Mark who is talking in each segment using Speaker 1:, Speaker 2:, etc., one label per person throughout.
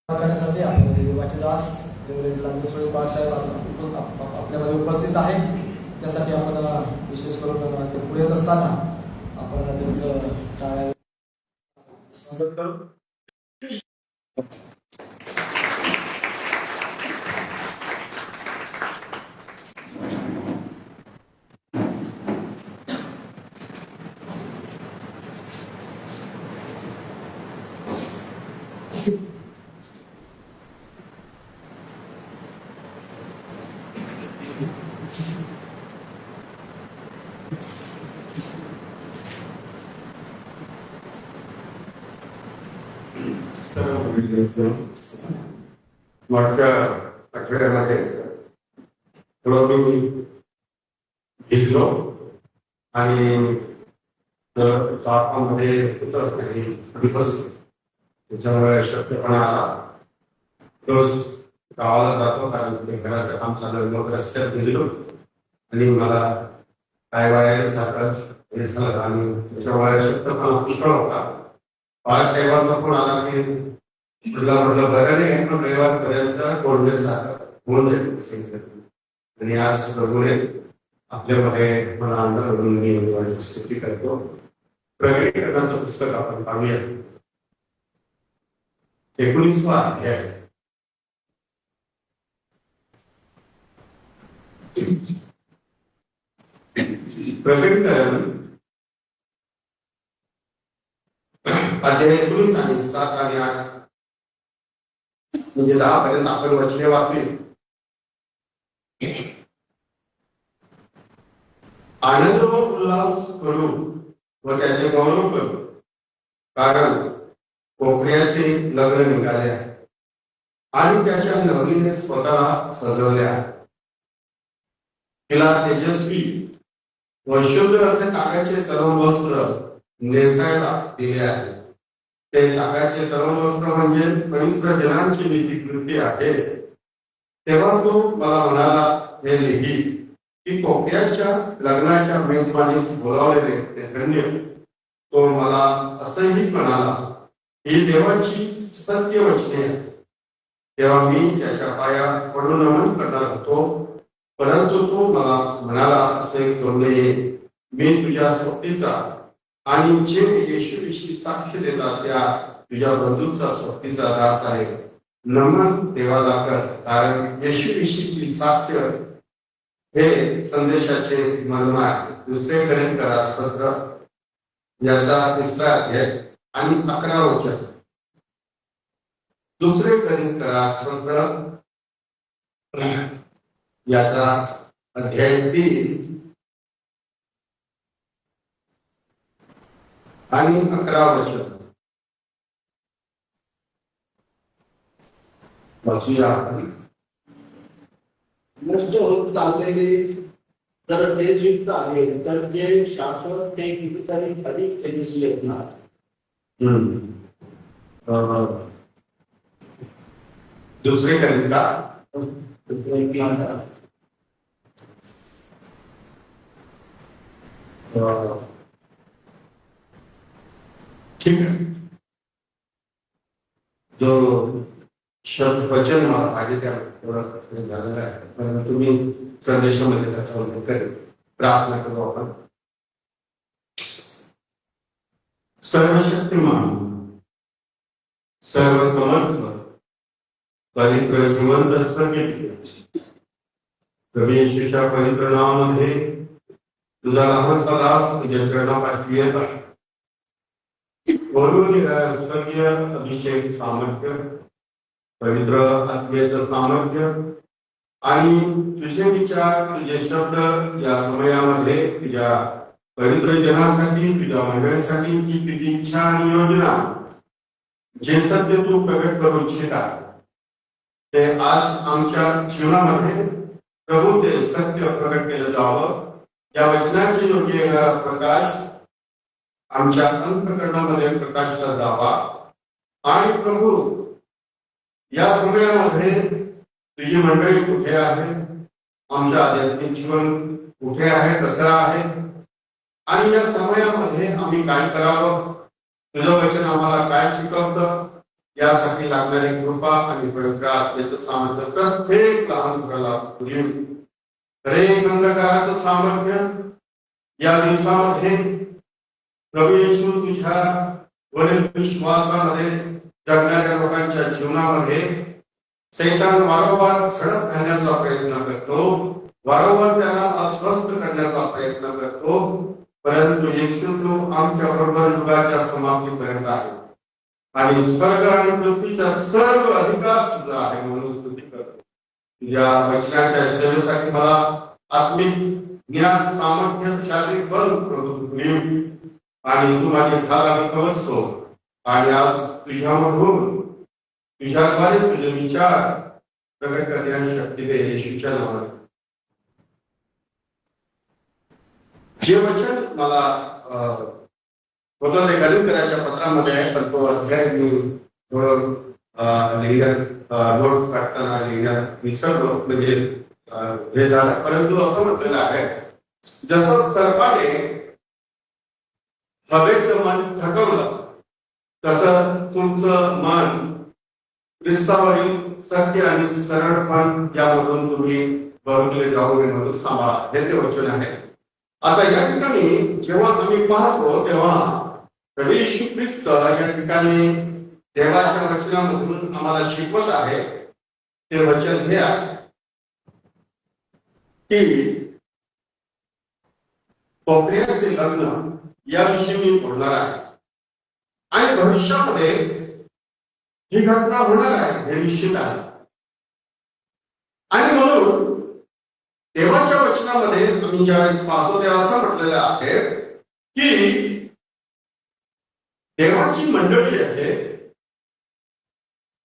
Speaker 1: करण्यासाठी आपल्यामध्ये देवाचे दास स्वरूप साहेब आपल्यामध्ये उपस्थित आहे. त्यासाठी आपण विशेष करून पुढे येत असताना आपण त्यांचं काय स्वागत करू.
Speaker 2: मागच्या आठवड्यामध्ये थोडं मी घेतलो आणि तापामध्ये होतं काही दिवस, त्याच्यामुळे शक्यपणा आला. रोज गावाला जातो कारण घराचं काम चालू मग रस्त्यात गेलो आणि मला काय वायर सारखं हे झालं आणि त्याच्यामुळे शक्यपणा पुष्कळ होता. बाळासाहेबांचा फोन आला की तुला म्हटलं बरं नाही पण रविवारपर्यंत कोणत्यासारखं होऊन जाईल आणि आज प्रभूने आपल्यामध्ये मला आणलं म्हणून मी स्तुती करतो. प्रकटीकरणाचं पुस्तक आपण पाहूया. 19वा अध्याय. प्रकटीकरण अध्याय 19 आणि 7 आणि 8 म्हणजे 10 पर्यंत आपण वचने वाचली. आनंद व उल्हास करू व त्याचे गौरव करू, कारण कोकण्याचे लग्न निघाले आहे आणि त्याच्या नवरीने स्वतःला सजवले आहे. तिला तेजस्वी व शुद्ध असे टाकाचे तरुण वस्त्र नेसायला दिले आहे. ते टाकाचे तरुण वस्त्र म्हणजे पवित्र जनांची नीतिकृती आहे. तेव्हा तो मला म्हणाला, हे लिही की कोकण्याच्या लग्नाच्या मेजवानीस बोलावलेले ते धन्य. तो मला असंही म्हणाला, ही देवाची सत्य वचने आहे. तेव्हा मी त्याच्या पाया पडून नमन करणार होतो, परंतु तो मला म्हणाला, असे करू नये. मी तुझ्या सोबतीचा आणि जे येशूविषयी साक्ष देतात त्या तुझ्या बंधूचा सोबतीचा दास आहे. नमन देवाला कर, कारण येशूविषयीची साक्ष हे संदेशाचे मर्म आहे. दुसरे कोरिन्थियस पत्र याचा 3रा अध्याय आणि 11 वचन. दुसरे कोरिन्थियस पत्र याचा अध्याय 3 आणि 11 वचन वाचूया आपण.
Speaker 3: नष्ट होत चाललेले तर ते जिंकत आहे, तर जे शाश्वत ते कितीतरी अधिक तेजस्वी असणार.
Speaker 2: दुसरे कोरिन्थियस ठीक आहे. जो शब्द वचन मला पाहिजे त्या थोडं झालेलं आहे, पण तुम्ही संदेशामध्ये त्याचा उल्लेख करेल. प्रार्थना करू आपण. सर्वशक्तिमान, सर्वसमर्थ, पवित्र जिवंत स्वर्गीय प्रभू येशूच्या पवित्र नावामध्ये तुझा लहानसा दास तुझ्या चरणापाशी येत आहे. वरून स्वर्गीय अभिषेक सामर्थ्य, पवित्र आत्म्याचं सामर्थ्य आणि तुझे विचार, तुझे शब्द या समयामध्ये तुझ्या पवित्र जनासाठी, तुझ्या मंडळीसाठी किती इच्छा आणि योजना जे सत्य तू प्रकट करू इच्छिता ते आज आमच्या जीवनामध्ये प्रभू ते सत्य प्रकट केलं जावं. या वचनाचे योग्य प्रकाश आमच्या अंतःकरणामध्ये प्रकाशला जावा. आणि प्रभू या समयामध्ये तुझी मंडळी कुठे आहे, आमच्या आध्यात्मिक जीवन कुठे आहे, कसं आहे आणि या समयामध्ये आम्ही काय करावं, तुझं वचन आम्हाला काय शिकवतं, यासाठी लागणारी कृपा आणि पवित्र आत्म्याचं सामर्थ्य प्रत्येक लहान मुलाला पुरेल. खरे अंधकाराचं सामर्थ्य या दिवसामध्ये प्रभू येशू तुझ्या वरील विश्वासामध्ये जगणाऱ्या लोकांच्या जीवनामध्ये सैतान वारंवार झडप घालण्याचा प्रयत्न करतो, वारंवार त्याला अस्वस्थ करण्याचा प्रयत्न करतो, परंतु येशू तू आमच्या बरोबर युगाच्या समाप्तीपर्यंत आहे आणि स्वर्ग आणि पृथ्वीचा सर्व अधिकार तुझा आहे म्हणून स्तुती करतो. तुझ्या वचनाच्या सेवेसाठी मला आत्मिक ज्ञान, सामर्थ्य, शारीरिक बल प्रभू मिळू आणि तू माझे ढाल आणि कवच हो. आणि आज तुझ्यामधून तुझ्याद्वारे तुझे विचार प्रकट करण्याची शक्ती दे येशूच्या नावाने. जे वचन मला होतं ते गलितराच्या पत्रामध्ये आहे, पण तो अध्याय मी थोडं नोट्स काढताना लिहिण्यात विसरलो, म्हणजे हे झालं. परंतु असं म्हटलेलं आहे, जसं सर्पाने हवेचं मन थकवलं तसं तुमचं मन ख्रिस्तावरील सत्य आणि सरळपण ज्यामधून तुम्ही बहरले जाऊ नये म्हणून सांभाळा. हे ते वचन आहे. आता या ठिकाणी जेव्हा आम्ही पाहतो तेव्हा प्रभू येशू ख्रिस्त या ठिकाणी देवाच्या वचनामधून आम्हाला शिकवत आहे. ते वचन हे आहे की कोपऱ्याचे लग्न याविषयी मी बोलणार आहे आणि भविष्यामध्ये ही घटना होणार आहे हे निश्चित आहे. आणि म्हणून देवाच्या वचनामध्ये आम्ही ज्यावेळेस पाहतो तेव्हा असं म्हटलेलं आहे की देवाची मंडळी आहे,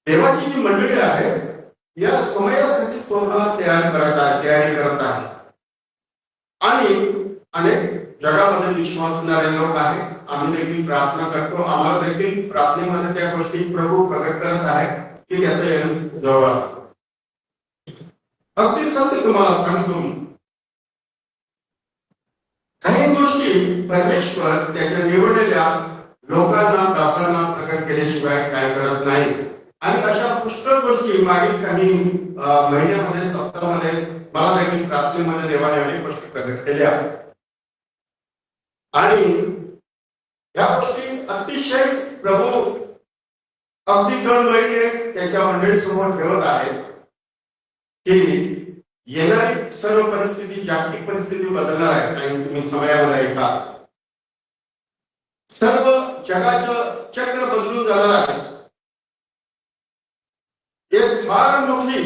Speaker 2: देवाची जी मंडळी आहे या समयासाठी स्वतः तयारी करत आहे. आणि अनेक जगामध्ये विश्वासणारे लोक आहेत. आम्ही देखील प्रार्थना करतो, आम्हाला देखील प्रार्थनेमध्ये त्या गोष्टी प्रभू प्रकट करत आहे की त्याचं येणं जवळ आहे. अगदी सत्य तुम्हाला सांगतो, काही गोष्टी परमेश्वर त्याच्या निवडलेल्या लोकांना, दासांना प्रकट केल्याशिवाय काय करत नाही. आणि अशा पुष्कळ गोष्टी मागील काही महिन्यामध्ये, सप्ताहामध्ये मला देखील प्रार्थनेमध्ये देवाने अनेक गोष्टी प्रकट केल्या आणि या गोष्टी अतिशय प्रभू अगदी तळमळीने त्याच्या मंडळीसमोर ठेवत आहेत की येणारी सर्व परिस्थिती, जागतिक परिस्थिती बदलणार आहे. आणि तुम्ही समयामध्ये ऐका, सर्व जगाचं चक्र बदलून जाणार आहे. एक फार मोठी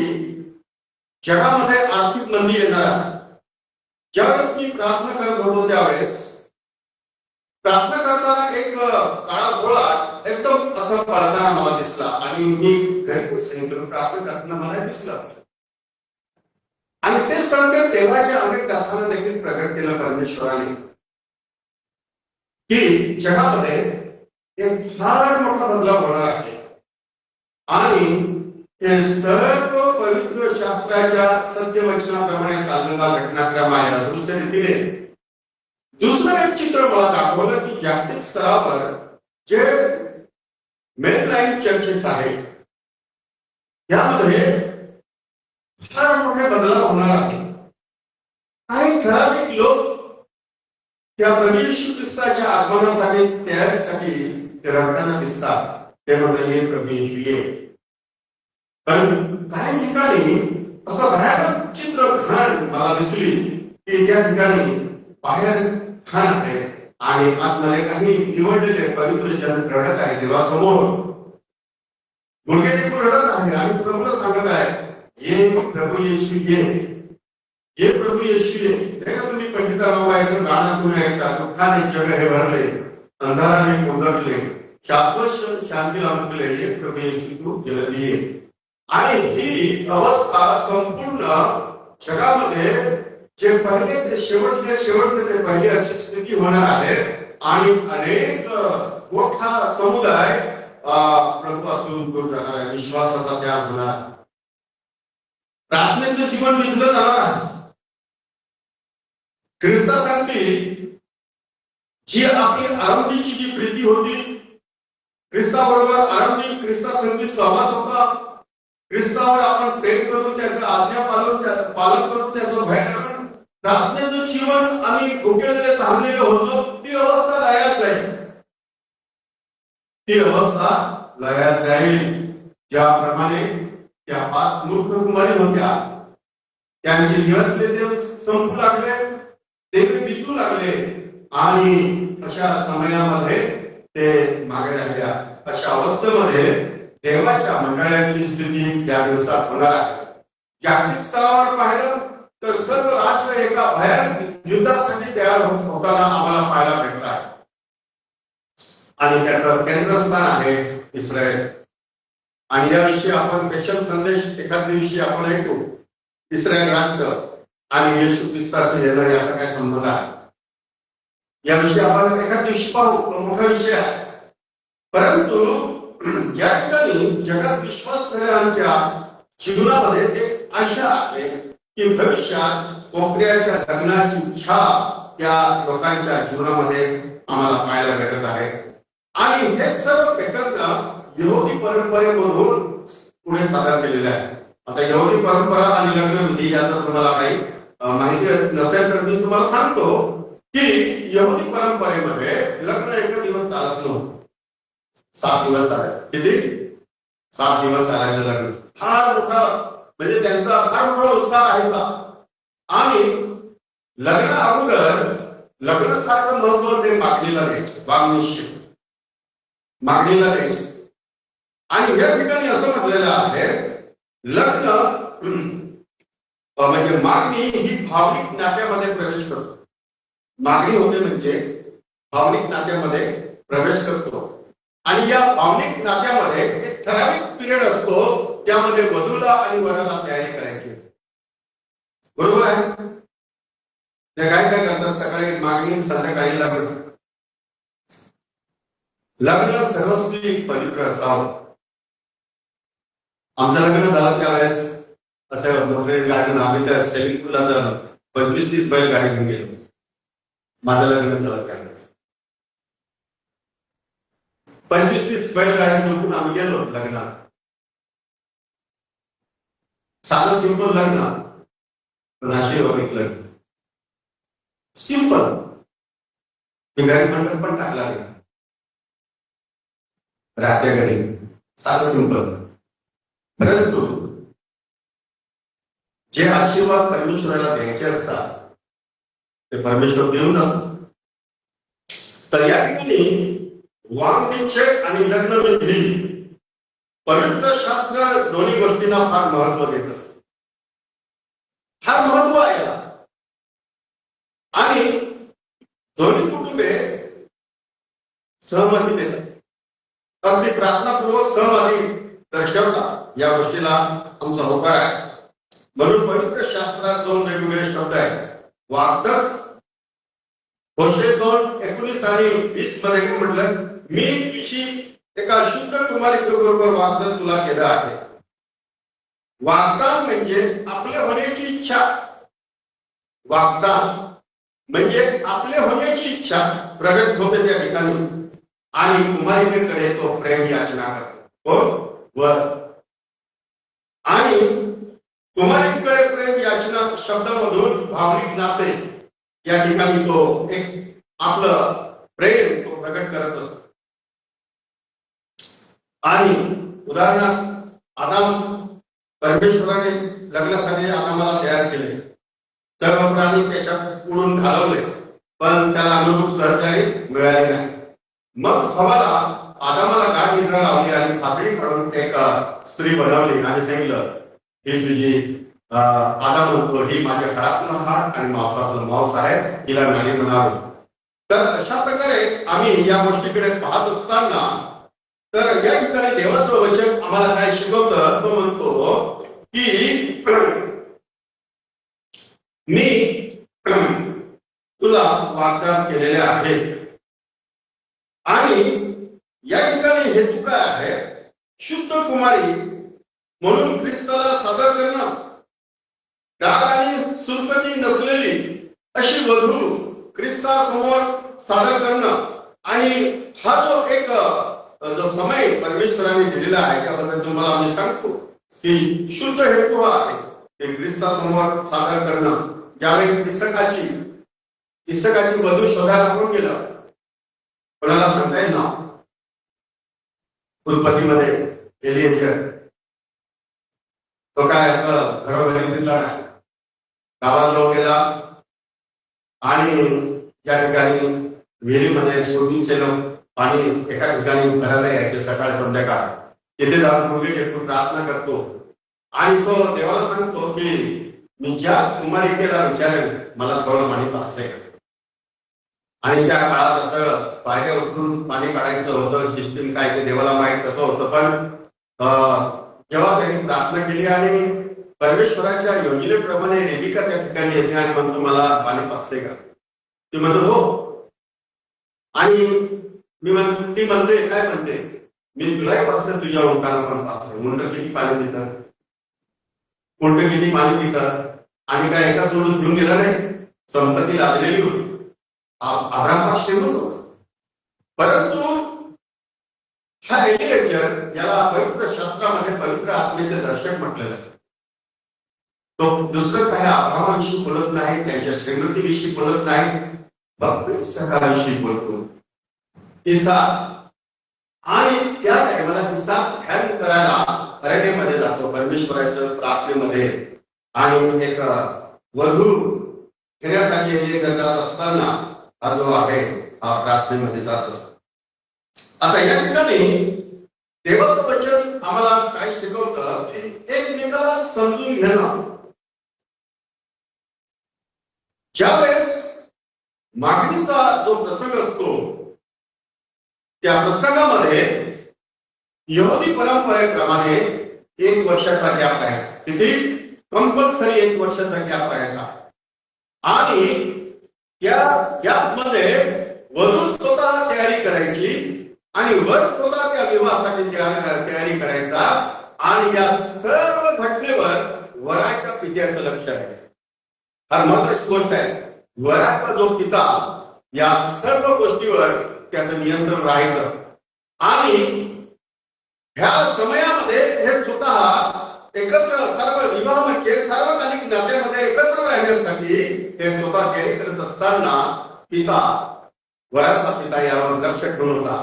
Speaker 2: जगामध्ये आर्थिक मंदी येणार आहे. ज्यावेळेस मी प्रार्थना करत होतो त्यावेळेस प्रार्थना करताना एक काळा घोळा एकदम असा पळताना मला दिसला आणि मी घरी सांगितलं, प्रार्थना करताना मला दिसलं. आणि ते संकेत देवाच्या अनेक दासांना देखील प्रकट केलं परमेश्वराने की जगामध्ये एक फार मोठा बदलाव होणार आहे. आणि हे सर्व पवित्र शास्त्राच्या सत्यवचनाप्रमाणे चाललेला घटनाक्रम आहे. दुसऱ्या रीतीने दुसरं एक चित्र मला दाखवलं की जागतिक स्तरावर जे मेनलाईन चर्चेस आहेत यामध्ये फार मोठे बदलाव होणार आहे. काही ठराविक लोक त्या प्रभू येशू ख्रिस्ताच्या आगमनासाठी, तयारीसाठी ते रडताना दिसतात. ते म्हणतात, हे प्रभू येशू ये. पण काही ठिकाणी असं भयानक चित्र घाण मला दिसली की त्या ठिकाणी बाहेर खान आहे आणि आतमध्ये काही निवडलेले पवित्र जन रडत आहे देवासमोर. मुलगे देखील रडत आहे आणि प्रभूला सांगत आहे, ये प्रभू येशू ये, ये प्रभू येशू ये. नाही का तुम्ही पंडिता बाबाचं गाणं तुम्ही ऐकता, दुःखाने जग हे भरले, अंधाराने कोंडले, शाश्वत शांती लाभले, ये प्रभू येशू तू जल्दी ये. आणि ही अवस्था संपूर्ण जगामध्ये जे पहिले ते शेवटले ते पहिले अशी स्थिती होणार आहे. आणि अनेक मोठा समुदाय प्रभूपासून दूर जाणार आहे, विश्वासाचा त्याग होणार, प्रार्थनेचं जीवन विझलं जाणार आहे. ख्रिस्तासाठी जी आपली आरोग्याची जी प्रीती होती ख्रिस्ताबरोबर आरंभी ख्रिस्तासंगती सहवास होता. ख्रिस्तावर आपण प्रेम करून त्याचं आज्ञा पालन करून त्याचं भय करून प्रार्थनेचं जीवन आम्ही भुकेलेले थांबलेले होतो. ती अवस्था लयात जाईल. ती अवस्था लयात जाईल. ज्याप्रमाणे त्या 5 मूर्ख कुमारी होत्या, त्यांचे दिवसले दिवस संपू लागले, ते बितू लागले आणि अशा समयामध्ये ते मागे राहिल्या. अशा अवस्थेमध्ये देवाच्या मंडळाची स्थिती त्या दिवसात होणार आहे. जागतिक स्तरावर पाहिलं तर सर्व राष्ट्र एका भयानक युद्धासाठी तयार होताना आम्हाला पाहायला भेटत आहे. आणि त्याचं केंद्रस्थान आहे इस्रायल. आणि याविषयी आपण स्पेशल संदेश एखाद दिवशी आपण ऐकू. इस्रायल राष्ट्र आणि येशू ख्रिस्ताचे येणं याचा काय संबंध आहे याविषयी आपण एखाद दिवशी पाहू. तो मोठा विषय आहे. परंतु या ठिकाणी जगात विश्वास करणाऱ्यांच्या जीवनामध्ये एक आशा आहे की भविष्यात कोपऱ्याच्या लग्नाची इच्छा त्या लोकांच्या जीवनामध्ये आम्हाला पाहायला भेटत आहे. आणि हे सर्व प्रकरण यहुदी परंपरेमधून पुढे सादर केलेले आहे. आता यहुदी परंपरा आणि लग्नविधी याचा तुम्हाला काही माहिती नसेल तर मी तुम्हाला सांगतो की यहुदी परंपरेमध्ये लग्न एक दिवस चालत नव्हतं. 7 दिवस चालायचं. किती? 7 दिवस चालायचं लग्न. फार मोठा म्हणजे त्यांचा फार मोठा उत्साह राहायचा. आणि लग्न अगोदर लग्नासारखं महत्व ते मागणीला द्यायचे. मागणीला द्यायचे. आणि या ठिकाणी असं म्हटलेलं आहे लग्न म्हणजे मागणी ही भावनिक नात्यामध्ये प्रवेश करतो. मागणी होते म्हणजे भावनिक नात्यामध्ये प्रवेश करतो. आणि या भावनिक नात्यामध्ये एक ठराविक पिरियड असतो, त्यामध्ये वधूला आणि वराला तयारी करायची. बरोबर आहे. ते काय काय करतात? सकाळी मागणी, संध्याकाळी लग्न. लग्न सर्वस्वी पवित्र असावं. आमचं लग्न झालं त्यावेळेस असं गाडी आम्ही त्या सेविंग पूलला 25-30 बैल गाडी घेऊन गेलो. माझं लग्न झालं त्यावेळेस 25-30 बैल गाडी घेऊन आम्ही गेलो लग्नात. साधं सिंपल लग्न, पण आशीर्वादिक लग्न. सिंपल. घरी मंडप पण टाकला नाही. राहत्या घरी साधं सिंपल. परंतु जे आशीर्वाद परमेश्वराला द्यायचे असतात ते परमेश्वर देऊन जातो. तर या ठिकाणी वांगनिश्चय आणि लग्नविधी पवित्र शास्त्र दोन्ही गोष्टींना फार महत्व देत असते. फार महत्व आहे. आणि दोन्ही कुटुंबे सहमती देतात. अगदी प्रार्थनापूर्वक सहमती दर्शवतात. या गोष्टीला आमचा होकार आहे. म्हणून पवित्र शास्त्रात 2 वेगवेगळे शब्द आहेत. वाग्दत्त. होशे 2:19 आणि 20 मध्ये म्हटलं मी तुझी एका शुद्ध कुमारिकेबरोबर वाग्दान तुला केलं आहे. वाग्दान म्हणजे आपले होण्याची इच्छा. वाग्दान म्हणजे आपले होण्याची इच्छा प्रगट होते त्या ठिकाणी. आणि कुमारिकेकडे तो प्रेम याचना करतो. वर आणि कुमारिकेकडे प्रेम याचना शब्दामधून भावनिक नाते या ठिकाणी तो एक आपलं प्रेम तो प्रगट करत असतो. आणि उदाहरणार्थ आदाम, परमेश्वराने लग्नासाठी आदामाला तयार केले. सर्व प्राणी त्याच्या पुढून घालवले, पण त्याला अनुरूप सहचारी मिळाले नाही. मग हवाला आदामाला गाठ निद्रा लावली आणि फासडी काढून एक स्त्री बनवली आणि सांगितलं ही तुझी आदाम म्हणतो ही माझ्या हाडातला हाड आणि मांसातला मांस आहे, तिला नाही म्हणावं. तर अशा प्रकारे आम्ही या गोष्टीकडे पाहत असताना तर या ठिकाणी देवाचं वचन आम्हाला काय शिकवतं? तो म्हणतो की मी तुला वाग्दान केलेले आहे. आणि या ठिकाणी हेतू काय आहे? शुद्ध कुमारी म्हणून ख्रिस्ताला सादर करणं. डाग आणि सुरकती नसलेली अशी वधू ख्रिस्तासमोर सादर करणं. आणि हा जो एक जो समय परमेश्वराने दिलेला आहे त्याबद्दल तुम्हाला आम्ही सांगतो की शुद्ध हेतू हा आहे की ख्रिस्तासमोर सादर करणं. ज्यावेळी इसकाची वधू शोधायला कोण गेलं? कोणाला सांगता येईल ना? उत्पत्तीमध्ये एलिएझर. तो काय असं घरोघरी फिरला नाही, गावात जाऊन गेला आणि या ठिकाणी विहिरीमध्ये शोधून केलं आणि एका ठिकाणी घराला यायचे सकाळ संध्याकाळ. तिथे जाऊन मुली घेतो, प्रार्थना करतो आणि तो देवाला सांगतो की मी ज्या कुमारिकेला विचारेल मला थोडं पाणी पाजते. आणि त्या काळात असं पायऱ्या उतरून पाणी काढायचं होतं, सिस्टीम काय ते देवाला माहीत कसं होतं. पण जेव्हा त्यांनी प्रार्थना केली आणि परमेश्वराच्या योजनेप्रमाणे रेबिका त्या ठिकाणी येते आणि म्हणतो मला पाणी पाजते का? ती म्हणतो हो. आणि ती म्हणते काय म्हणते, मी तुलाही पाजते, तुझ्या उंटाला पण पाजते. उंट किती पाणी पितात, उंट किती पाणी पितात. आणि काय एका सोडून घेऊन गेला नाही, संपत्ती लादलेली होती. अब्राहम श्रीमंत होता, परंतु हा एलिएझर याला पवित्र शास्त्रामध्ये पवित्र आत्मेचे दर्शक म्हटलेलं आहे. तो दुसरं काही अब्राहामाविषयी बोलत नाही, त्यांच्या श्रीमंतीविषयी बोलत नाही, भक्त सकाळविषयी बोलतो. इसाक आणि त्या टाइमाला इसाक ध्यान करायला अरण्यामध्ये जातो परमेश्वराच्या प्रार्थनेमध्ये. आणि एक वधू घेण्यासाठी एलिएझर जात असताना हा जो आहे हा प्रार्थनेमध्ये जात असतो. आता या ठिकाणी देवाचं वचन आम्हाला काय शिकवतं की एकमेकाला समजून घेणं. ज्यावेळेस मागणीचा जो प्रसंग असतो त्या प्रसंगामध्ये यहुदी परंपरेप्रमाणे 1 वर्षाचा गॅप राहायचा. किती? कंपल्सरी 1 वर्षाचा गॅप राहायचा. आणि त्या गॅपमध्ये वधू स्वतः तयारी करायची आणि वर स्वतः त्या विवाहासाठी तयारी करायचा. आणि या सर्व घटनेवर वराच्या पित्याचं लक्ष आहे. हा महत्वाची गोष्ट आहे. वराचा जो पिता या सर्व गोष्टीवर त्याचं नियंत्रण राहायचं. आणि ह्या समयामध्ये हे स्वतः एकत्र सर्व विवाह म्हणजे सार्वजनिक नात्यामध्ये एकत्र राहण्यासाठी हे स्वतः तयारी करत असताना पिता, वराचा पिता यावर लक्ष ठेवून होता.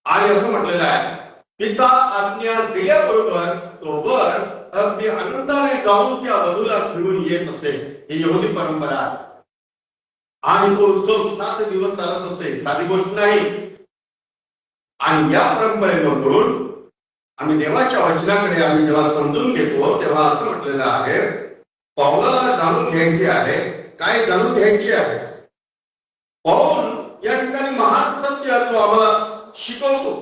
Speaker 2: आणि असं म्हटलेलं आहे, पिता आज्ञा दिल्याबरोबर तो वर अगदी आनंदाने जाऊन त्या वधूला घेऊन येत असे. ही यहुदी परंपरा आहे. आणि तो उत्सव 7 दिवस चालत असे, साधी गोष्ट नाही. आणि या परंपरेमधून आम्ही देवाच्या वचनाकडे आम्ही जेव्हा समजून घेतो तेव्हा असं म्हटलेलं आहे, पौलाला जाणून घ्यायचे आहे. काय जाणून घ्यायचे आहे? पौल या ठिकाणी महान सत्य तो आम्हाला शिकवतो.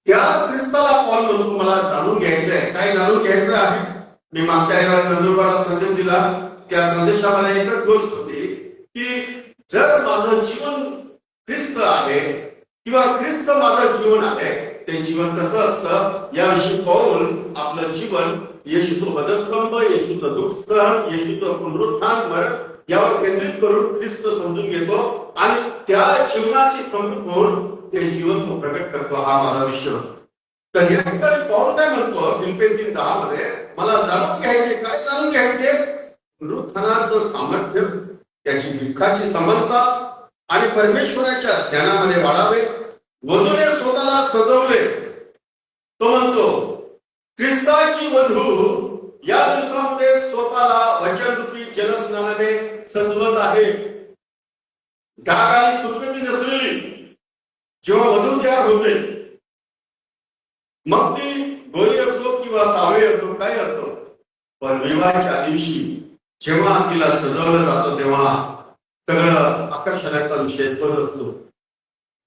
Speaker 2: त्या ख्रिस्ताला पौल म्हणून मला जाणून घ्यायचं आहे. काय जाणून घ्यायचं आहे? मी मागच्या वेळेला नंदुरबारला संदेश दिला. त्या संदेशामध्ये एकच गोष्ट होती की जर माझं जीवन ख्रिस्त आहे किंवा ख्रिस्त माझं जीवन आहे, ते जीवन कसं असतं याविषयी पौल आपलं जीवन येशूचं वधस्तंभ, येशूचं दुःखस्थान, येशूचं पुनरुत्थान यावर केंद्रित करून ख्रिस्त समजून घेतो आणि त्या जीवनाची समजूत होऊन ते जीवन तो प्रकट करतो. हा माझा विषय होता. तर या ठिकाणी पौल काय म्हणतो फिलिप्पियर 3:10 मध्ये, मला जाणून घ्यायचे. काय जाणून घ्यायचे? पुनरुत्थानाचं सामर्थ्य, त्याची दुःखाची समर्था आणि परमेश्वराच्या ध्यानामध्ये वाढावे. वधूने स्वतःला सजवले. तो म्हणतो ख्रिस्ताची वधू या दिवसामध्ये स्वतःला वचनरूपी जलस्नानाने सजवत आहे. त्या काळी सुरकती नसलेली जेव्हा वधू तयार होते, मग ती गोरी असो किंवा सावळी असो काही असो, पण विवाहाच्या दिवशी जेव्हा तिला सजवलं जातं तेव्हा सगळं आकर्षणाचा विषय तोच असतो.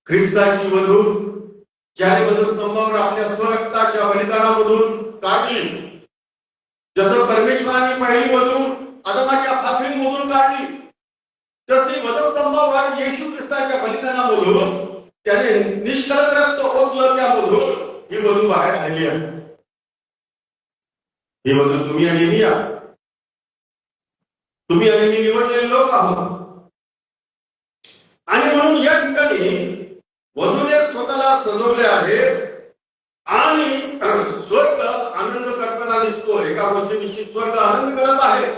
Speaker 2: ख्रिस्ताची वधू ज्याने वधस्तंभावर आपल्या स्वरक्ताच्या बलिदानामधून काढली, जसं परमेश्वराने पहिली वधू आदमाच्या फासणीमधून काढली, तशी वधस्तंभावर येशू ख्रिस्ताच्या बलिदानामधून त्याने निष्कलंक ओतलं, त्यामधून ही वधू बाहेर आलेली आहे. ही वधू तुम्ही आणि मी आहात. तुम्ही आणि मी निवडलेले लोक आहोत. आणि म्हणून या ठिकाणी वधूने स्वतःला सजवले आहे आणि स्वर्ग आनंद करताना दिसतो. एका गोष्टीविषयी स्वर्ग आनंद करत आहे.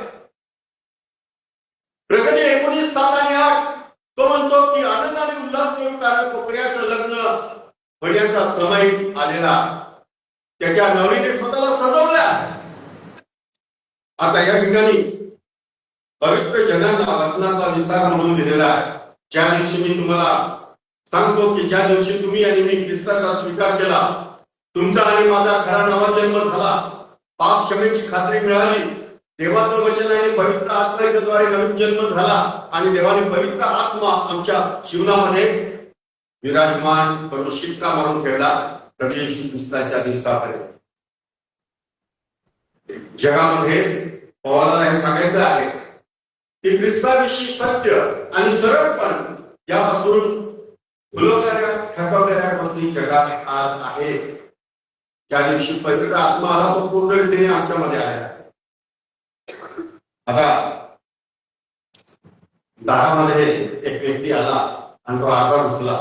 Speaker 2: प्रकटी 19:7 आणि 8 तो म्हणतो की आनंद आणि उल्हास करू, कारण कोपऱ्याचं लग्न होण्याचा समय आलेला, त्याच्या नवरीने स्वतःला सजवलं आहे. आता या ठिकाणी पवित्र जनांना वचनाचा विस्तार म्हणून दिलेला आहे. ज्या दिवशी मी तुम्हाला सांगतो की ज्या दिवशी तुम्ही आणि मी ख्रिस्ताचा स्वीकार केला, तुमचा आणि माझा खरा नवा जन्म झाला, पाप क्षमेची खात्री मिळाली, देवाचं वचन आणि पवित्र आत्म्याद्वारे नवीन जन्म झाला आणि देवाने पवित्र आत्मा आमच्या जीवनामध्ये विराजमान करून शिक्का मारून ठेवला प्रभू येशू ख्रिस्ताच्या दिवसापर्यंत. जगामध्ये पौलाला हे सांगायचं आहे की ख्रिस्ताविषयी सत्य आणि सरळपण यापासून फुलवणाऱ्या ठकवणाऱ्या गोष्टी जगात आज आहे. ज्या दिवशी पवित्र आत्मा आला तो पूर्ण रीतीने आमच्यामध्ये आला. आता दारामध्ये एक व्यक्ती आला आणि तो आकार घुसला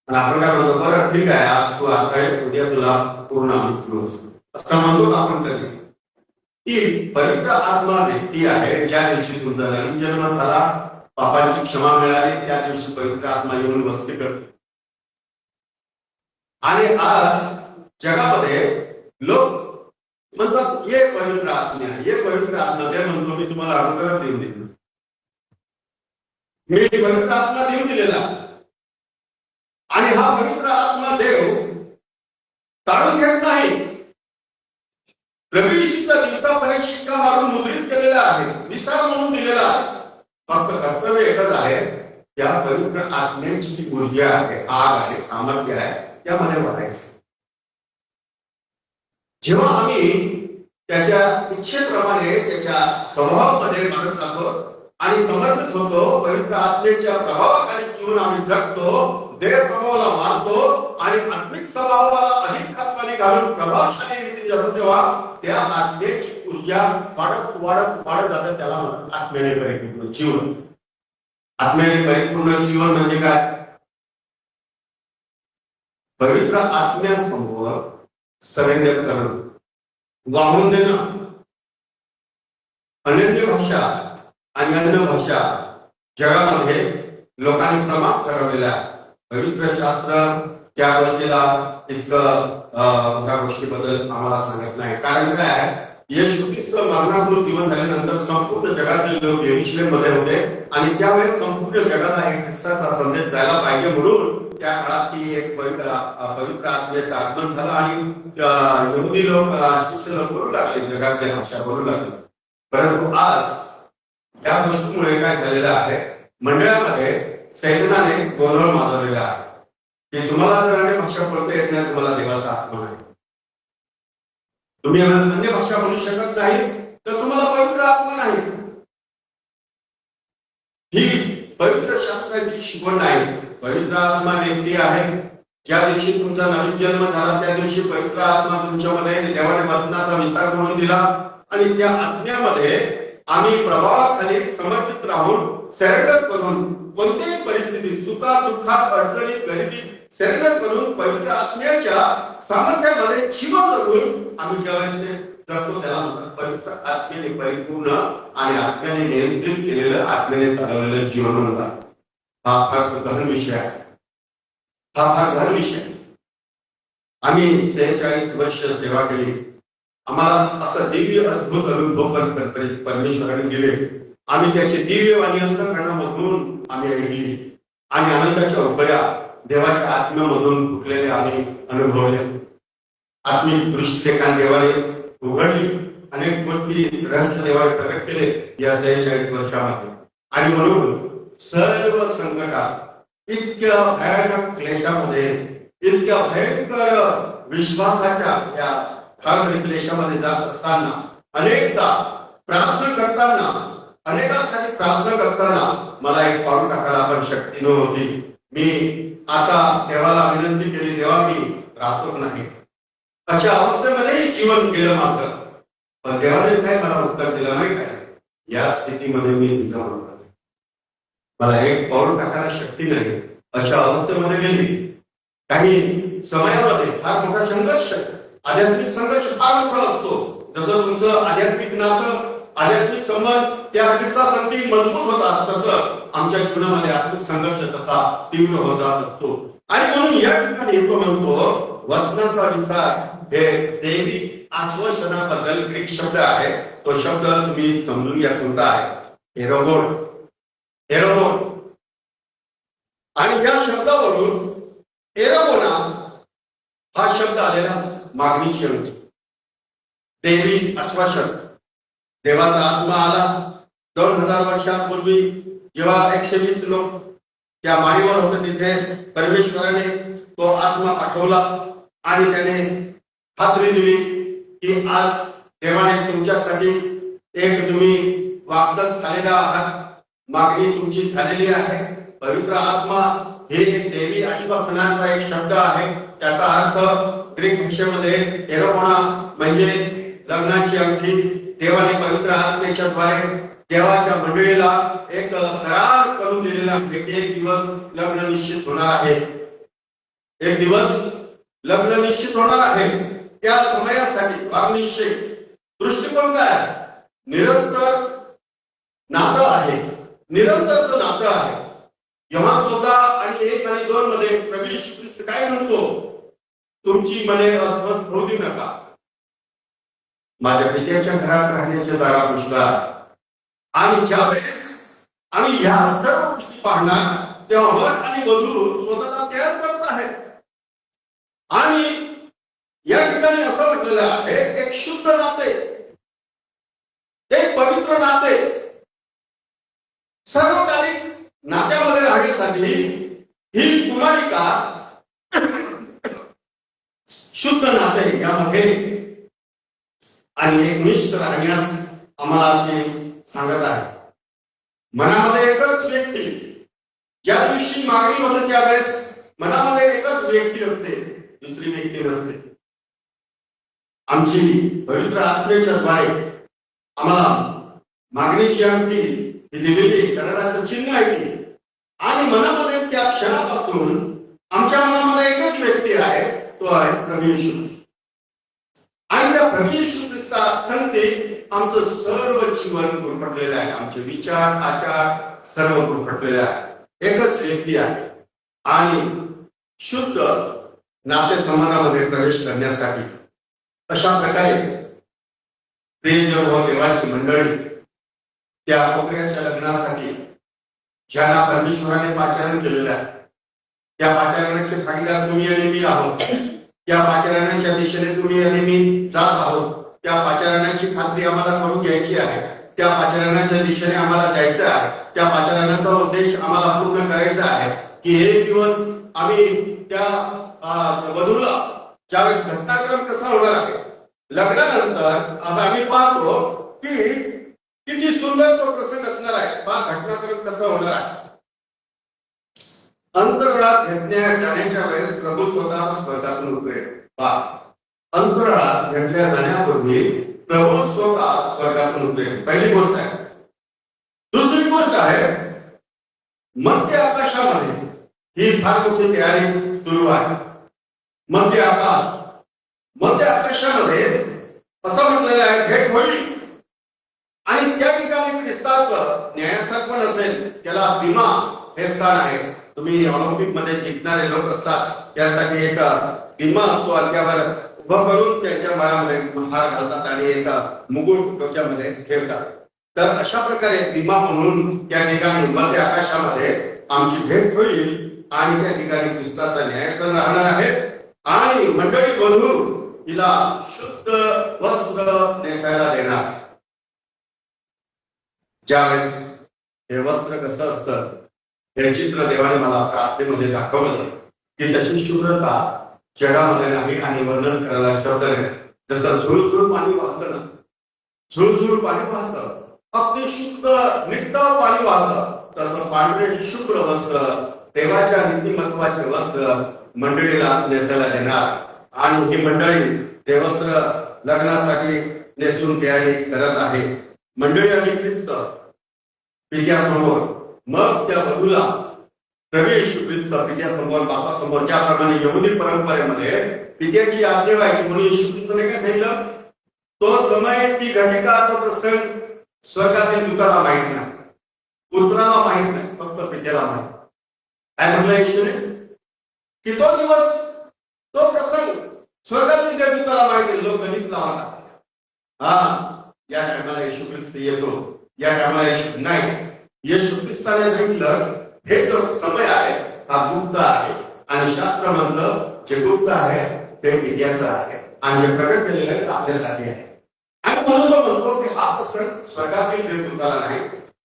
Speaker 2: आणि आपण काय म्हणतो, बरं ठीक आहे, आज तू आता उद्या तुला पूर्ण असं म्हणतो आपण कधी. ती पवित्र आत्मा व्यक्ती आहे. ज्या दिवशी तुमचा नवीन जन्म झाला, पापांची क्षमा मिळाली, त्या दिवशी पवित्र आत्मा येऊन वस्ती करते. आणि आज जगामध्ये लोक म्हणतात ये पवित्र आत्मा, ये पवित्र आत्मा. ते म्हणतो मी तुम्हाला अनुग्रह देऊन दिला, मी पवित्र आत्मा देऊन दिलेला. आणि हा पवित्र आत्मा देव टाळून घेत नाही. प्रभू येशूचा दिवसापर्यंत शिक्का मारून मुद्रित केलेला आहे, विस्तार म्हणून दिलेला आहे. फक्त कर्तव्य एकच आहे, त्या पवित्र आत्म्याची जी ऊर्जा आहे, आग आहे, सामर्थ्य आहे, त्यामध्ये वाढायचं. जेव्हा आम्ही त्याच्या इच्छेप्रमाणे त्याच्या स्वभावामध्ये वाढत जातो आणि समर्पित होतो, पवित्र आत्म्याच्या प्रभावाखाली जीवन आम्ही जगतो, देव प्रभावाला मानतो आणि आत्मिक स्वभावाला अधिक खात्माने घालून प्रभावशाली रीतीने जगतो, तेव्हा त्या आत्म्याची ऊर्जा वाढत वाढत वाढत जाते. त्याला म्हणतात आत्म्याने परिपूर्ण जीवन. आत्म्याने परिपूर्ण जीवन म्हणजे काय? पवित्र आत्म्यासमोर सरेंडर करणं, वाहून देणं. अनन्य भाषा आणि अन्य भाषा जगामध्ये लोकांनी प्रमाण ठरवलेला आहे. पवित्र शास्त्र त्या गोष्टीला इतकं त्या गोष्टीबद्दल आम्हाला सांगत नाही. कारण काय आहे, येशू ख्रिस्त मरणातून जीवन झाल्यानंतर संपूर्ण जगातील लोक येरुशलेम मध्ये होते आणि त्यावेळेस संपूर्ण जगाला एक ख्रिस्ताचा संदेश जायला पाहिजे म्हणून त्या काळात ती एक पवित्र आत्म्याचं आगमन झालं आणि यहुदी लोक शिष्य लोक बोलू लागले, जगातल्या भाषा बोलू लागले. परंतु आज या गोष्टीमुळे काय झालेलं आहे, मंडळामध्ये सैतानाने गोंधळ माजवलेला आहे की तुम्हाला जर अन्य भाषा बोलता येत नाही, तुम्हाला देवाचा आत्मा नाही, तुम्ही अन्य भाषा बोलू शकत नाही, तर तुम्हाला पवित्र आत्मा नाही. ही पवित्र शास्त्राची शिकवण आहे. पवित्र आत्मा व्यक्ती आहे. ज्या दिवशी तुमचा नवीन जन्म झाला, त्या दिवशी पवित्र आत्मा तुमच्यामध्ये देवाने वचनाचा विस्तार म्हणून दिला आणि त्या आत्म्यामध्ये आम्ही प्रभावाखाली समर्पित राहून सरेंडर करून कोणत्याही परिस्थितीत सुखात दुःखात अडचणीत गरिबीत सरेंडर करून पवित्र आत्म्याच्या सामर्थ्यामध्ये जीवन जगून आम्ही ज्यावेळेस जगतो त्याला म्हणतात पवित्र आत्म्याने परिपूर्ण आणि आत्म्याने नियंत्रित केलेलं, आत्म्याने चालवलेलं जीवन म्हणतात. हा फार गहन विषय आहे. हा फार गहन विषय. आम्ही 46 वर्ष सेवा केली. आम्हाला असं दिव्य अद्भुत अनुभव परमेश्वराने दिले. आम्ही त्याचे दिव्य आणि अंतःकरणामधून आम्ही ऐकली आणि आनंदाच्या उकळ्या देवाच्या आत्म्यामधून फुटलेले आम्ही अनुभवले. आत्मिक दृष्टिकोन देवाने उघडली, अनेक गोष्टी रहस्य देवाने प्रकट केले या 46 वर्षामध्ये. आणि म्हणून सर्व संकटात, इतक्या भयानक क्लेशामध्ये, इतक्या भयंकर विश्वासाच्या या क्लेशामध्ये जात असताना अनेकदा प्रार्थना करताना, अनेकांसाठी प्रार्थना करताना मला एक पाऊल टाकायला पण शक्ती नव्हती. मी आता देवाला विनंती केली, देवा मी राहतो नाही. अशा अवस्थेमध्ये जीवन केलं माझं, पण देवाने काय मला उत्तर दिलं नाही. काय या स्थितीमध्ये मी तुझा म्हणतो, मला एक पाऊल टाकायला शक्ती नाही, अशा अवस्थेमध्ये गेली. काही समयामध्ये फार मोठा संघर्ष, आध्यात्मिक संघर्ष फार मोठा असतो. जसं तुमचं आध्यात्मिक नातं, आध्यात्मिक संबंध त्या ख्रिस्तासाठी मजबूत होतात, तसं आमच्या जीवनामध्ये आत्मिक संघर्ष तसा तीव्र होत असतो. आणि म्हणून या ठिकाणी तो म्हणतो वचनाचा विस्तार हे देवी आश्वासनाबद्दल ग्रीक शब्द आहे. तो शब्द तुम्ही समजून घ्या कोणता आहे. एरोगोन. एरोगोन. आणि या शब्दावरून एरोगोना हा शब्द आलेला मागणीची अंक. देवी आश्वासन. देवाचा आत्मा आला 2000 वर्षांपूर्वी जेव्हा 120 लोक त्या माळीवर होते, तिथे परमेश्वराने तो आत्मा पाठवला आणि त्याने खात्री दिली की आज देवाने तुमच्यासाठी एक तुम्ही वाग्दत्त झालेला आहात, मागणी तुमची झालेली आहे. पवित्र आत्मा हे एक देवी आश्वासनाचा एक शब्द आहे. त्याचा अर्थ ग्रीक भाषेमध्ये एरोगोना म्हणजे लग्नाची अंगठी. देवाने पवित्र आत्म्याच्या द्वारे देवाच्या मंडळीला एक करार करून दिलेला. एक दिवस लग्न निश्चित होणार आहे. एक दिवस लग्न निश्चित होणार आहे. त्या समयासाठी वागनिश्चय दृष्टिकोन काय? निरंतर नातं आहे. निरंतरचं नातं आहे. योहान 14 आणि 1 आणि 2 मध्ये प्रभू येशू ख्रिस्त काय म्हणतो? तुमची मने अस्वस्थ होऊ देऊ नका. माझ्या पित्याच्या घरात राहण्याच्या जागा पुष्कळ. आणि ज्यावेळेस आम्ही ह्या सर्व गोष्टी पाहणार तेव्हा वर आणि वधू स्वतःला तयार करत आहेत. आणि या ठिकाणी असं म्हटलेलं आहे एक शुद्ध नाते, एक पवित्र नाते. सर्वकालिक नात्यामध्ये राहण्यासाठी ही कुमारिका शुद्ध नाते यामध्ये आणि एकनिष्ठ राहण्यास आम्हाला ते सांगत आहे. मनामध्ये एकच व्यक्ती, ज्या दिवशी मागणी होते त्यावेळेस मनामध्ये एकच व्यक्ती असते, दुसरी व्यक्ती नसते. आमची पवित्र आत्म्याच्या द्वारे आम्हाला मागणीची अंगठी ही दिलेली कराराचं चिन्ह आहे ती. आणि मनामध्ये त्या क्षणापासून आमच्या मनामध्ये एकच व्यक्ती आहे, तो आहे प्रभू येशू ख्रिस्त. आणि त्या प्रभू येशू ख्रिस्ता संगती आमचं सर्व जीवन गुरफटलेलं आहे. आमचे विचार आचार सर्व गुरफटलेले आहे. एकच व्यक्ती आहे. आणि शुद्ध नातेसंबंधामध्ये प्रवेश करण्यासाठी अशा प्रकारे प्रियजन व देवाची मंडळी त्या कोकऱ्याच्या लग्नासाठी ज्यांना परमेश्वराने पाचारण केलेलं आहे, त्या पाचारणाचे भागीदार तुम्ही आणि मी आहोत. त्या पाचारणाच्या दिशेने तुम्ही आणि मी जात आहोत. त्या पाचारणाची खात्री आम्हाला करून घ्यायची आहे. त्या पाचारणाच्या दिशेने आम्हाला जायचं आहे. त्या पाचारणाचा उद्देश आम्हाला पूर्ण करायचा आहे की एक दिवस आम्ही त्या वधूला ज्यावेळेस घटनाक्रम कसा होणार आहे लग्नानंतर आम्ही पाहतो की किती सुंदर तो प्रसंग असणार आहे. घटनाक्रम कसा होणार आहे. अंतराळात जाण्याच्या वेळेस प्रभू स्वतः स्वर्गातून उतरेल. अंतराळात घेतल्या जाण्यापूर्वी प्रभू स्वतः स्वर्गातून उतरेल. पहिली गोष्ट आहे. दुसरी गोष्ट आहे मध्य आकाशामध्ये ही फार मोठी तयारी सुरू आहे. मध्य आकाशामध्ये असं म्हटलेलं आहे भेट होईल. आणि त्या ठिकाणी ख्रिस्ताचं न्यायासर्पण असेल, त्याला भीमा हे स्थान आहे. तुम्ही ऑलिम्पिक मध्ये जिंकणारे लोक असतात, त्यासाठी एक भीमा असतो आणि त्यावर उभं करून त्याच्या गळ्यामध्ये हार घालतात आणि एक मुकुट डोक्यामध्ये ठेवतात. तर अशा प्रकारे भीमा म्हणून त्या ठिकाणी मध्य आकाशामध्ये आमची भेट होईल आणि त्या ठिकाणी ख्रिस्ताचा न्यायस्थान राहणार आहे. आणि मंडळी वधू तिला शुद्ध वस्त्र नेसायला देणार. ज्यावेळेस हे वस्त्र कसं असतं हे चित्र देवाने मला प्रार्थनेमध्ये दाखवलं की तशी शुभ्रता जगामध्ये नाही आणि वर्णन करायला शब्द नाही. जसं झुळझुळ पाणी वाहतं ना, झुळझुळ पाणी वाहतं, अगदी शुद्ध नित्तळ पाणी वाहतं, तसं पांढरे शुभ्र वस्त्र देवाच्या नीतिमत्वाचे वस्त्र मंडळीला नेसायला देणार. आणि ही मंडळी ते वस्त्र लग्नासाठी नेसून तयारी करत आहे. मंडळी आणि ख्रिस्त पित्यासमोर. मग त्या वधूला प्रभू येशू ख्रिस्त पित्यासमोर बापासमोर ज्याप्रमाणे यहुदी परंपरेमध्ये पित्याची आज्ञा व्हायची म्हणून येशू ख्रिस्तने काय सांगितलं, तो समय ती घटिका तो प्रसंग स्वर्गातील दूताला माहित नाही, पुत्राला माहित नाही, फक्त पित्याला माहित. काय म्हटलं येशूने की तो दिवस तो प्रसंग स्वर्गातील त्या दूताला माहिती, जो गणितला होता. या टायमाला येशू ख्रिस्त येतो, या टायमाला येशू नाही. येशू ख्रिस्ताने सांगितलं हे जो समय आहे हा गुप्त आहे आणि शास्त्र म्हणतं जे गुप्त आहे ते पित्याचं आहे आणि जे प्रकट केलेलं आहे ते आपल्यासाठी आहे. आणि म्हणून तो म्हणतो की हा प्रसंग स्वर्गातील देवदूताला नाही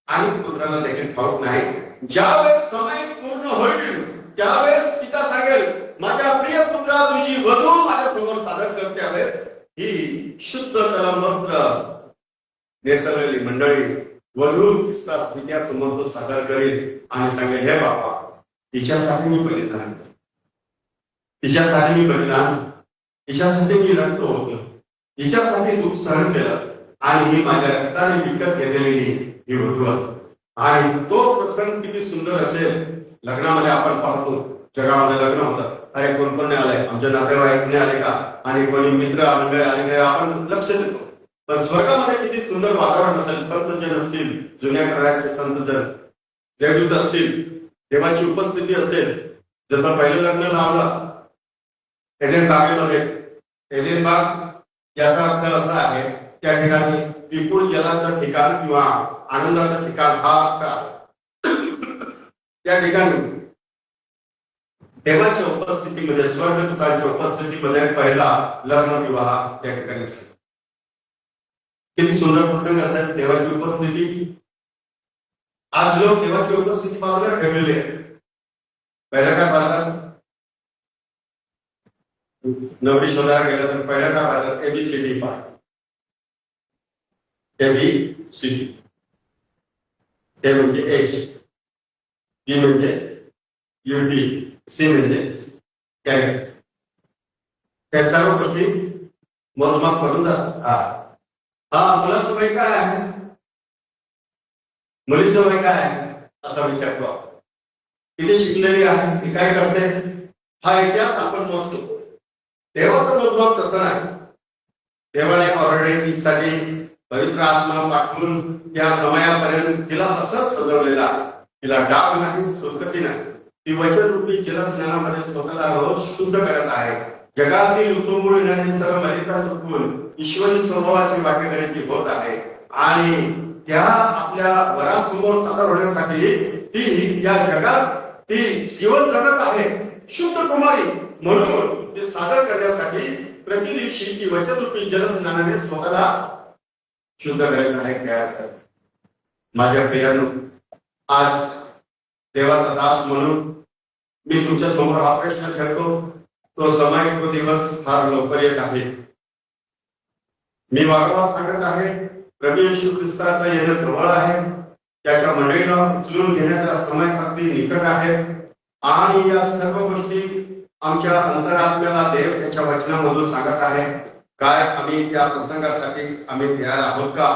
Speaker 2: आणि पुत्राला देखील ठाऊक नाही. ज्यावेळेस समय पूर्ण होईल त्यावेळेस पिता सांगेल, माझ्या प्रिय पुत्रा तुझी वधू माझ्या समोर सादर करते आहे. ही शुद्ध कलम वस्त्र नेसलेली मंडळी वधू पित्यासमोर तो सादर करेल आणि सांगेल, हे बाबा तिच्यासाठी मी बलिदान, तिच्यासाठी मी बलिदान, तिच्यासाठी मी रक्त होतो, तिच्यासाठी दुःख सहन केलं आणि ही माझ्या रक्ताने विकत घेतलेली ही वधू आहे. आणि तो प्रसंग किती सुंदर असेल. लग्नामध्ये आपण पाहतो, जगामध्ये लग्न होतं, अरे कोण कोण नाही आलंय, आमच्या नातेवाईक नाही आले का, आणि कोणी मित्र मंडळी आले काय, आपण लक्ष देतो. पण स्वर्गामध्ये किती सुंदर वातावरण असेल, संत जन असतील, जुन्या काळाचे संत जन, देवदूत असतील, देवाची उपस्थिती असेल. जसं पहिलं लग्न लावलं एडेन बागेमध्ये, एडेन बाग याचा अर्थ असा आहे त्या ठिकाणी विपुल जलाचं ठिकाण किंवा आनंदाचं ठिकाण हा अर्थ आहे. त्या ठिकाणी देवाच्या उपस्थितीमध्ये, स्वर्गदूतांच्या उपस्थितीमध्ये पहिला लग्न विवाह त्या ठिकाणी असेल. किती सुंदर प्रसंग असेल देवाची उपस्थिती. आज लोक देवाची उपस्थिती पाहायला ठेवलेली आहे. पहिला काय पाहतात, नवरी शोधायला गेला तर पहिला काय पाहतात, ABCD पाहतात. ABCD ते म्हणजे H, B म्हणजे UD, C म्हणजे कॅरेट. त्या सर्व गोष्टी मोजमाप करून जातात. मुलाचं वय काय आहे, मुलीचं वय काय आहे असा विचारतो. किती शिकलेली आहे, ती काय करते, हा इतिहास आपण मोजतो. देवाचं मोजमाप तसं नाही. देवाने ऑलरेडी तिसाठी पवित्र आत्मा पाठवून त्या समयापर्यंत तिला असंच सजवलेलं आहे. तिला डाग नाही, सुरकती नाही. ती वचनरूपी जलस्नानामध्ये स्वतःला रोज शुद्ध करत आहे. जगातील उचंबुळ येणारी सर्व मलिता चुकवून ईश्वरी स्वभावाची वाटेकरी होत आहे आणि त्या आपल्या वरासमोर सादर होण्यासाठी ती या जगात ती जीवन जगत आहे शुद्ध कुमारी. म्हणून ते सादर करण्यासाठी प्रतिदिवशी ती वचनरूपी जलस्नानाने स्वतःला शुद्ध करायचं आहे. माझ्या प्रियानो, आज देवाचा दास म्हणून मी तुमच्या समोर हा प्रश्न ठेवतो. तो समय, तो दिवस फार लवकर येत आहे. मी वारंवार सांगत आहे, प्रभू येशू ख्रिस्ताचं येणं जवळ आहे. त्याच्या मंडळीला उचलून घेण्याचा समय अगदी निकट आहे. आणि या सर्व गोष्टी आमच्या अंतरात्म्याला देव त्याच्या वचनामधून सांगत आहे. काय आम्ही त्या प्रसंगासाठी आम्ही तयार आहोत का?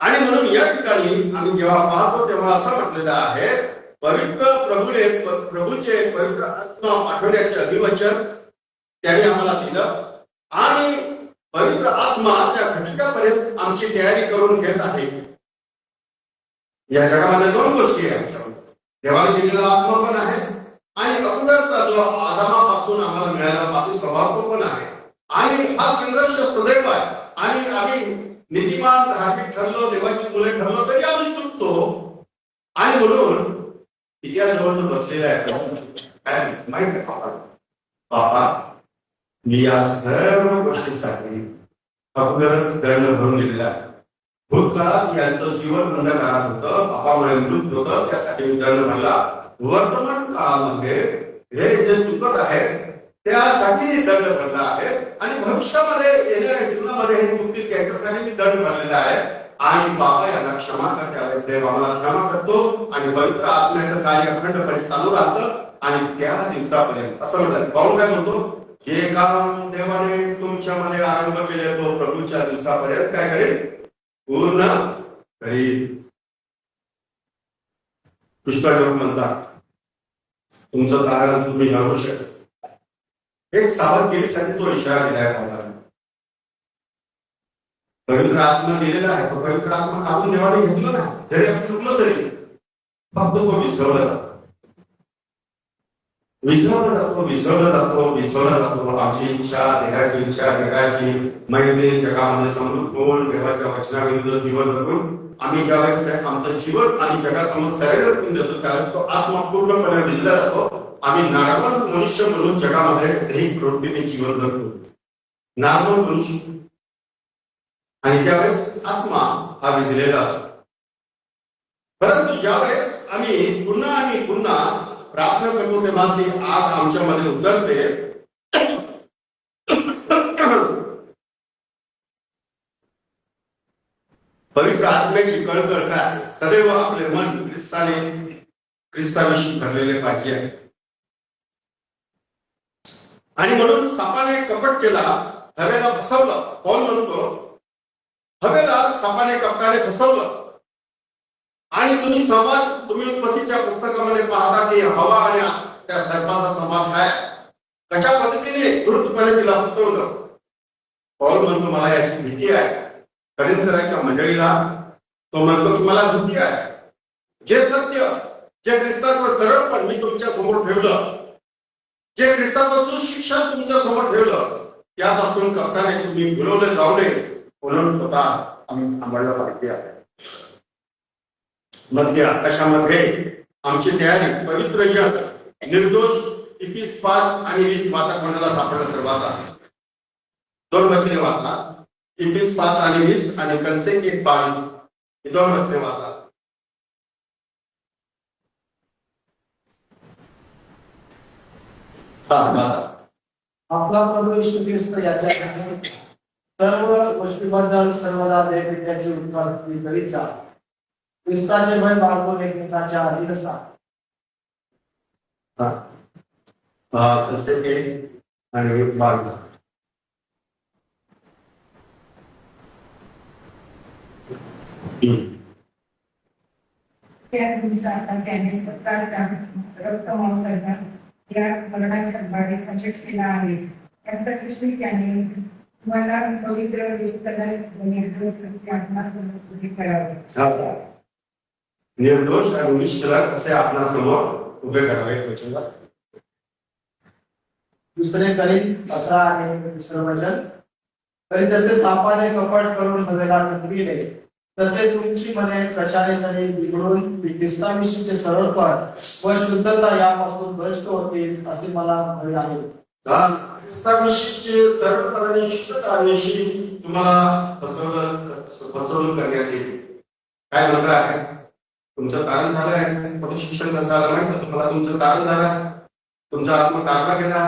Speaker 2: आणि म्हणून या ठिकाणी आम्ही जेव्हा पाहतो तेव्हा असं म्हटलेलं आहे, पवित्र प्रभूचे पवित्र आत्मा पाठवण्याचे अभिवचन त्याने आम्हाला दिलं आणि पवित्र आत्मा त्या घटकापर्यंत आमची तयारी करून घेत आहे. या जगामध्ये दोन गोष्टी आहेत. देवाने दिलेला आत्मा पण आहे आणि अगोदरचा जो आदामापासून आम्हाला मिळालेला पापी स्वभाव तो पण आहे. आणि हा संघर्ष सदैव आहे. आणि आम्ही नीतिमान धार्मिक ठरलो, देवाची मुले ठरलो तरी आम्ही चुकतो. आणि म्हणून तिच्या जवळ बसलेला आहे, काय माहित आहे बाबा, मी या सर्व गोष्टीसाठी अगोदरच दंड भरून दिलेला आहे. भूतकाळात यांचं जीवन अंधकारात होतं, पापामुळे मृत्यू होतं, त्यासाठी मी दंड भरला. वर्तमान काळामध्ये हे जे चुकत आहे त्यासाठी दंड भरला आहे आणि भविष्यामध्ये येणाऱ्या जीवनामध्ये हे चुकतील त्याच्यासाठी मी दंड भरलेला आहे. आणि बाबा यांना क्षमा करते, देव आम्हाला क्षमा करतो आणि पवित्र आत्म्याचं कार्य अखंडपणे चालू राहतं आणि त्या दिवसापर्यंत असं म्हणतात. पाहून काय म्हणतो, जे काम देवाने तुमच्यामध्ये आरंभ केले तो प्रभूच्या दिवसापर्यंत काय करेल, पूर्ण करील. पुष्कळ लोक म्हणतात तुमचं तारण तुम्ही घालू शकता. एक सावधगिरीसाठी तो इशारा दिलाय मला. पवित्र आत्मा दिलेला आहे, तो पवित्र आत्मा काढून देवाने घेतलं ना, जरी आपण चुकलो तरी फक्त तो विसरला जातो, विसरला जातो, विसरला जातो, विसरला जातो. आमची इच्छा, देहाची इच्छा, जगाची मैत्री, जगामध्ये समृद्ध होऊन देवाच्या वचनाविरुद्ध जीवन जगून आम्ही ज्यावेळेस आमचं जीवन आणि जगासमोर सरेंडर करून देतो त्यावेळेस तो आत्मा पूर्णपणे भिजला जातो. आम्ही नॉर्मल मनुष्य म्हणून जगामध्ये दैहिक प्रवृत्तीने जीवन जगतो, नॉर्मल मनुष्य. आणि त्यावेळेस आत्मा हा विजलेला असतो. परंतु ज्यावेळेस आम्ही पुन्हा प्रार्थना करतो तेव्हा ती आग आमच्यामध्ये उतरते. पवित्र आत्म्याची कळकळ काय, सदैव आपले मन ख्रिस्ताविषयी भरलेले पाहिजे आहे. आणि म्हणून सापाने कपट केला, हवेला फसवलं. पौल म्हणतो हवेला सापाने कपटाने फसवलं. आणि तुम्ही उत्पत्तीच्या पुस्तकामध्ये पाहता की हवा आणि त्या सर्पाचा संवाद काय, कशा पद्धतीने द्रुतपणे तिला फसवलं. पौल म्हणतो मला याची भीती आहे. करिंथराच्या मंडळीला तो म्हणतो की मला भीती आहे. जे सत्य, जे ख्रिस्ताचं सरळपण मी तुमच्या समोर ठेवलं, जे ख्रिस्ताचं सुशिक्षण तुमच्या समोर ठेवलं, त्यापासून कपटाने तुम्ही भुलवले जाऊ नये म्हणून स्वतः आम्ही सांभाळलं पाहिजे. मध्य आकाशामध्ये आमची तयारी पवित्र जग निर्दोष 21:5 आणि 20 वाचा सापडलं तर वाचा. 2 वचने वाचा, 21:5 आणि 20 आणि कलसे 1:22 हे 2 वचने वाचा.
Speaker 1: आपला प्रभू येशू ख्रिस्त याच्या सर्व गोष्टीबद्दल सर्वदा देवविद्याची उत्पत्ती करीत जा. ख्रिस्ताचे भय बाळगून एकमेकांच्या अधीन असा.
Speaker 2: कलसे 1 आणि 22.
Speaker 4: त्या दिवसात त्याने स्वतःच्या रक्तमांसाच्या या मरणाच्या बाळेसाठी केला आहे. त्याचा दृष्टी त्याने मला पवित्र
Speaker 2: निर्दोष आणि निष्कलंक असे आपणासमोर उभे करावे.
Speaker 1: दुसरे करीत 11 आणि 3 वचन. तरी जसे सापाने कपट करून हवेला टकविले, तसे तुमची मने कशाने तरी बिघडून ख्रिस्ताविषयीचे सरळपण व शुद्धता यापासून भ्रष्ट होतील असे मला भय आहे.
Speaker 2: ख्रिस्ताविषयीचे सरळपण आणि शुद्धताविषयी तुम्हाला फसवणूक करण्यात येईल. काय म्हणत आहे, तुमचं तारण झालंय, पवित्र शिक्षण कसं झालं माहिती आहे तुम्हाला. तुमचं तारण झालं, तुमचा आत्मा तारला गेला,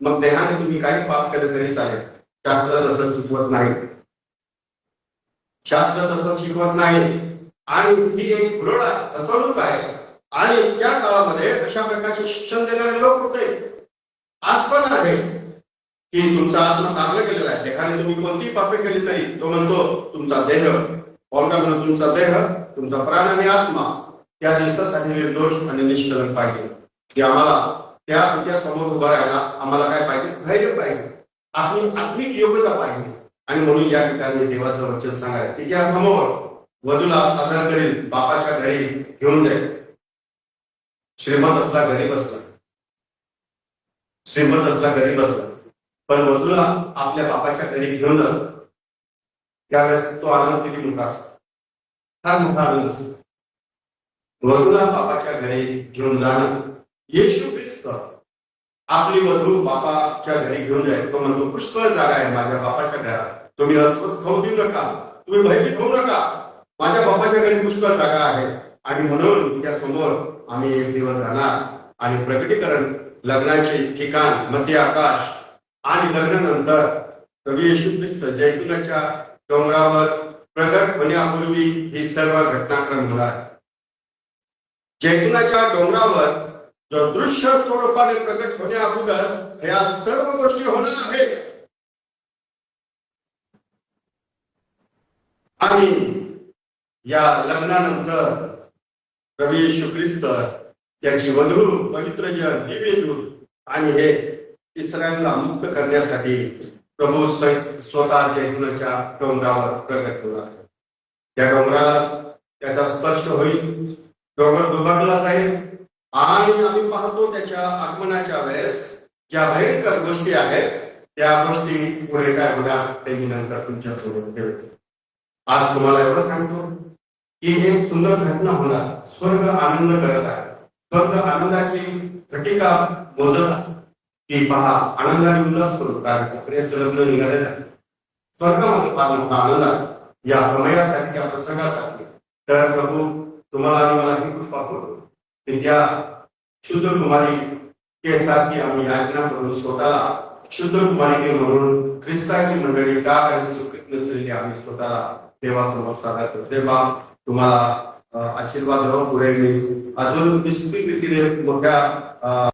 Speaker 2: मग देहाने तुम्ही काही पाप केले तरी चालेल. शास्त्र तसं शिकवत नाही, शास्त्र तसं शिकवत नाही. आणि ही एक भुरळ फसवणूक आहे. आणि त्या काळामध्ये अशा प्रकारचे शिक्षण देणारे लोक होते, आज पण आहे, की तुमचा आत्मा तारला गेलेला आहे. देहाने तुम्ही कोणतीही पापे केली तरी तो म्हणतो तुमचा देह, पौल म्हणतो तुमचा देह, तुमचा प्राण आणि आत्मा त्या दिवसासाठी निर्दोष आणि निष्कलंक पाहिजे. की आम्हाला त्या समोर उभा राहायला आम्हाला काय पाहिजे, धैर्य पाहिजे, आपली आत्मिक योग्यता पाहिजे. आणि म्हणून या ठिकाणी देवाचं वचन सांगायला की त्या समोर वधूला सादर करेल, बापाच्या घरी घेऊन जाईल. श्रीमंत असला गरीब असला, श्रीमंत असला गरीब असला, पण वधूला आपल्या बापाच्या घरी घेऊन जातो त्यावेळेस तो आनंद किती मोठा असतो, फार मोठा आनंद असतो. वधूला बापाच्या घरी घेऊन जाणं, येशू ख्रिस्त आपली वधू बापाच्या घरी घेऊन जाईल. तो म्हणतो पुष्कळ जागा आहे माझ्या बापाच्या घरात, तुम्ही अस्वस्थ होऊ देऊ नका, तुम्ही भयभीत होऊ नका, माझ्या बापाच्या घरी पुष्कळ जागा आहे. आणि म्हणून त्या समोर आम्ही एक दिवस जाणार आणि प्रकटीकरण लग्नाचे ठिकाण मध्य आकाश आणि लग्नानंतर प्रभू येशू ख्रिस्त जैतुनाच्या डोंगरावर प्रगट होण्यापूर्वी ही सर्व घटनाक्रम होणार. जैतुनाच्या डोंगरावर जो दृश्य स्वरूपाने प्रकट होण्या अगोदर या सर्व गोष्टी होणार आहेत. आणि या लग्नानंतर प्रभू येशू ख्रिस्त त्याची वधू पवित्र जन दिव्य दूत आणि हे इस्रायलला मुक्त करण्यासाठी प्रभू स्वतः जैतूनच्या डोंगरावर प्रकट होणार. त्या डोंगराला त्याचा स्पर्श होईल, डोंगर दुभागला जाईल आणि आम्ही पाहतो त्याच्या आगमनाच्या वेळेस ज्या भयंकर गोष्टी आहेत त्या गोष्टी पुढे काय होणार ते मी नंतर तुमच्यासोबत ठेवतो. आज तुम्हाला एवढं सांगतो की एक सुंदर घटना होणार. स्वर्ग आनंद करत आहे, स्वर्ग आनंदाची घटिका मोजत आहे की पहा आनंदाने उल्हास करू, कारण कपड्याचं लग्न निघालेलं आहे. स्वर्गामध्ये फार मोठा आनंद आहे या समयासाठी, या प्रसंगासाठी. तर प्रभू तुम्हाला आणि मला ही कृपा करू की त्या शुद्ध कुमारी सारखी आम्ही याचना करून स्वतःला शुद्ध कुमारिके म्हणून ख्रिस्ताची मंडळी टाक आणि सुखीत नसलेली आम्ही स्वतःला देवासमोर सादर करतो. देवा तुम्हाला आशीर्वाद पुढे अजून विस्तृत रीतीने मोठ्या